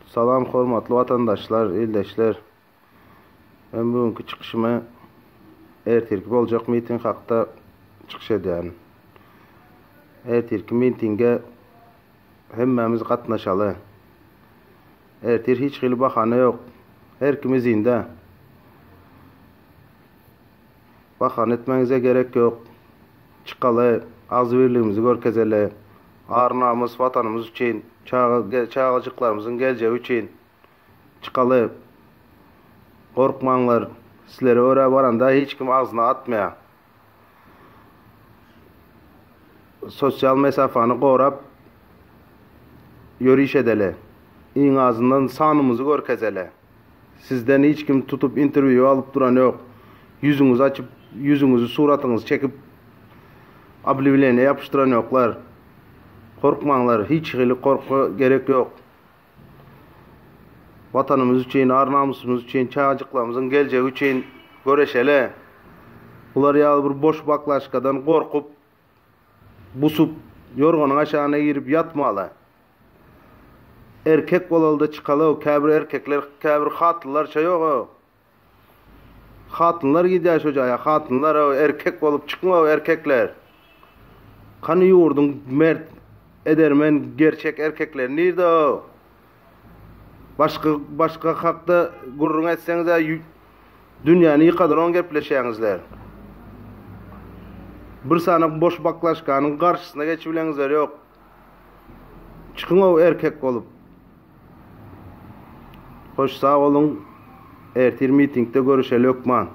Salam hormatly vatandaşlar, eldeşler. Ben bugünkü çıkışıma ertirki boljak miting hakda çıkış edýän. Ertirki mitinge hemmemiz gatnaşaly. Ertir hiç hili bahane yok. Her kim izinde. Bahane etmenize gerek yok. Çıkaly, azbirligimizi görkezeli. Arnamız vatanımız üçin, çağacıklarımızın geleceği üçin çıkaly. Korkmaňlar, sizlere öre baranda hiç kim ağzına atmaya. Sosyal mesafany gorap yürüyüş edeli. İň azından sanymyzy görkezeli. Sizden hiç kim tutup interview alıp duran yok. Yüzüňizi açıp, yüzüňizi suratyňyzy çekip ablivilerine yapıştıran yoklar. Korkmaňlar, hiç hili korku gerek yok. Vatanımız üçin, arnamysymyz üçin, çağacıklarymyzyň geljeği üçin göreşele. Bular ýaly bir boş baklaşkadan korkup, busup, yorganyň aşagyna girip yatmaly. Erkek bolaly çıkaly, käbir erkekler, käbir hatynlar ýok. Hatynlar gidýär şo jaýa, hatynlar erkek bolup çıkma erkekler. Kany ýurdun mert edermen gerçek erkekler nirde o? Başka hakda gurrun etseňiz dünýäni ýykadyran gepleşýäňizler. Bir sanyk boş baklaşkanyň garşysyna geçip bileňizler ýok. Çıkın o erkek bolup. Hoş sağ olun. Ertir mitingde görüşeli ökman.